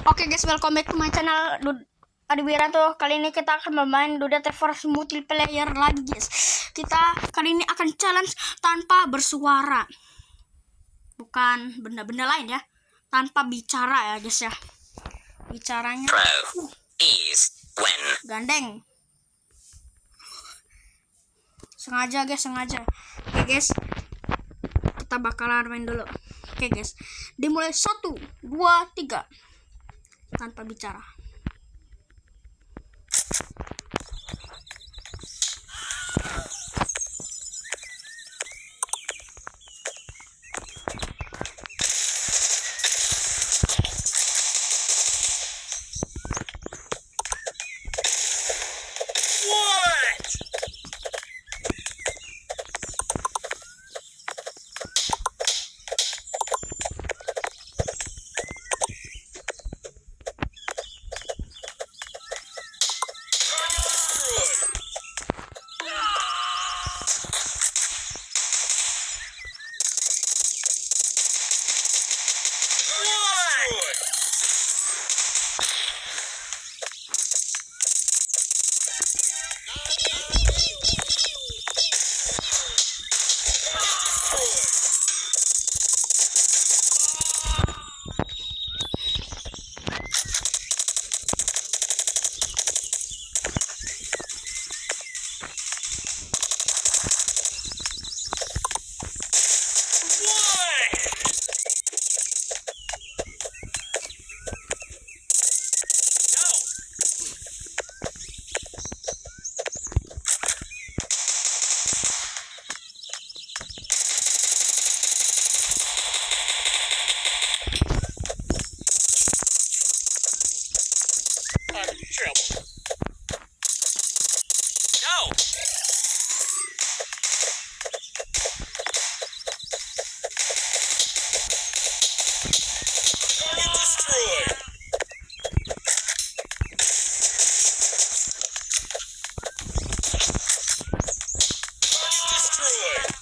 Oke guys, welcome back to my channel Adibira tuh. Kali ini kita akan bermain Duda Teft multiplayer lagi guys. Kita kali ini akan challenge tanpa bersuara, bukan benda-benda lain ya, tanpa bicara ya guys ya. Bicaranya is when. Gandeng. Sengaja guys, sengaja. Oke guys, kita bakalan main dulu. Oke guys, dimulai 1, 2, 3 tanpa bicara. Trouble. No! Target destroyed! Target destroyed!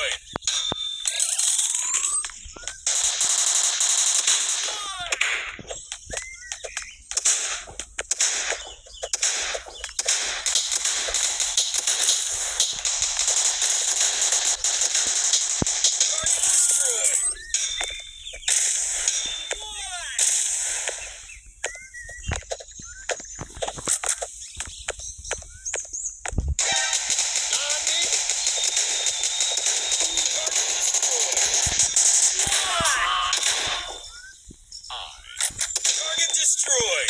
destroyed. Target destroyed.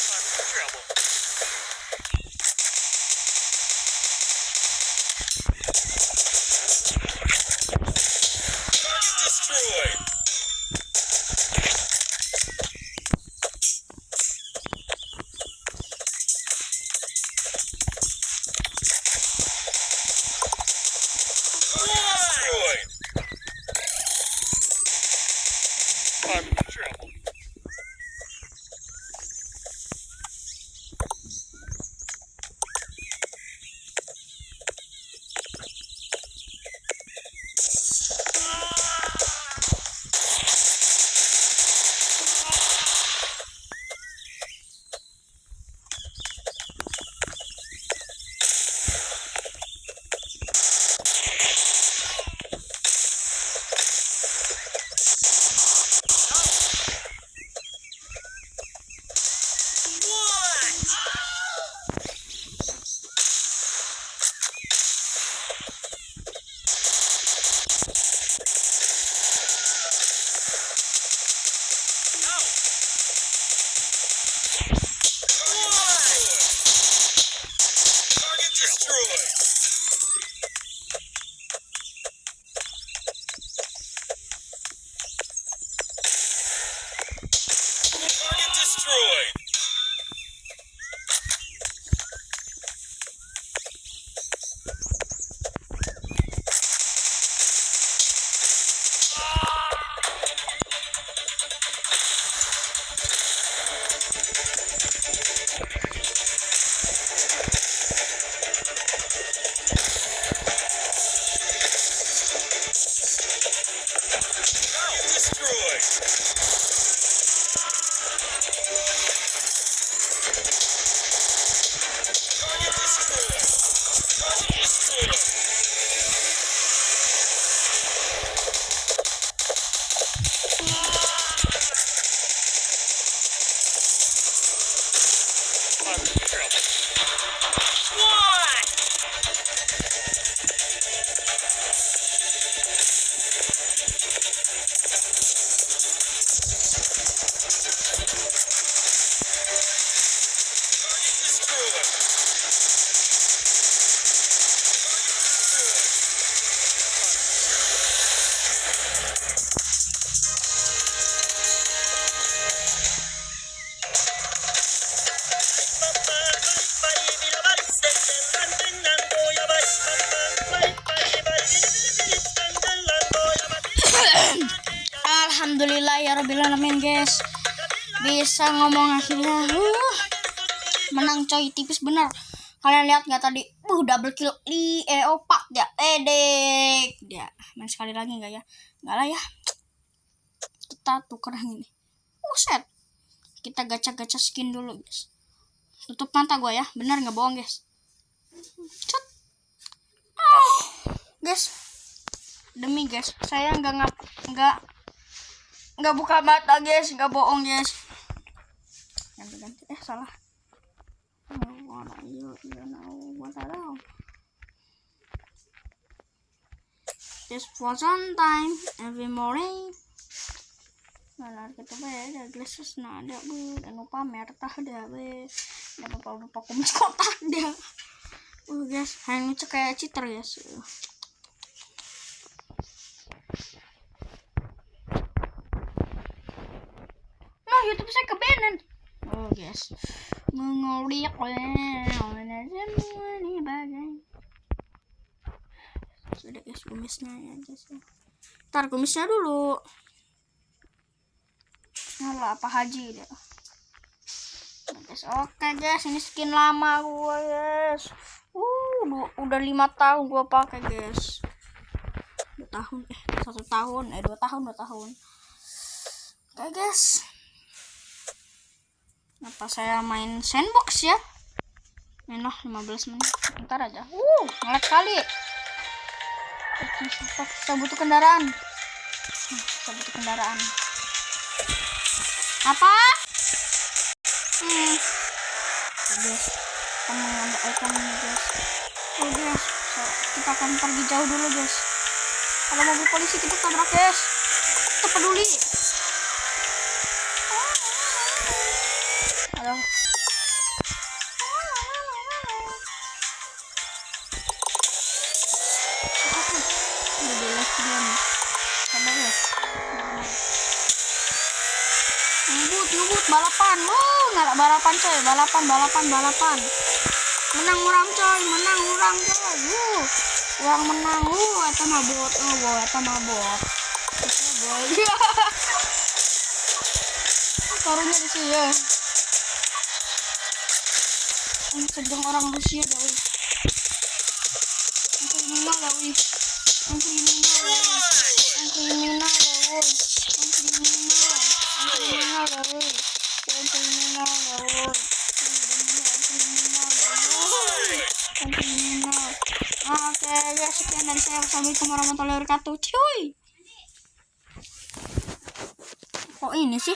I'm in trouble. Destroyed. Alhamdulillah ya rabbil alamin, guys. Bisa ngomong akhirnya. Menang coy, tipis bener. Kalian lihat nggak tadi? Double kill opak dia. Dek. Dia main sekali lagi nggak ya? Nggak lah ya. Kita tuker yang ini. Set. Kita gacha-gacha skin dulu, guys. Tutup mata gue ya. Bener nggak bohong, guys. Cet. Guys. Demi guys, saya nggak buka mata, guys. Nggak bohong, guys. Ganti. Salah. Mana you know what I know. Just for some time every morning. Nah, kita ada glasses ada bu, dan lupa merek ada be, dan lupa kumis kotak dia. Guys, hanya kayak cheater guys. No, YouTube saya kebanan. Oh guys, mengoriak mana semua nih bagai. Sudah guys, kumisnya ya guys. Ntar kumisnya dulu. Ngalah apa haji deh. Guys, oke guys, ini skin lama gua guys. Udah 5 tahun gua pakai guys. 2 tahun 1 tahun 2 tahun. Oke guys. Apa saya main sandbox ya? Main 15 menit. Bentar aja. Ngelag kali. Saya butuh kendaraan. Apa? Guys, kita mengambil item ini guys. Guys, kita akan pergi jauh dulu guys. Kalau mobil polisi kita tabrak guys. Kita peduli. Halo. Udah left dia nih. Sabar guys. Ngebut balapan. Nggak balapan coy, balapan. Menang orang coy. Orang menang. Eta mah bot. Taruhnya di sini ya. Ini sedang orang Rusia dah wih. Yang kriminal dah wih. Oke guys, sekian dari saya. Wassalamualaikum warahmatullahi wabarakatuh. Cuy. Kok ini sih?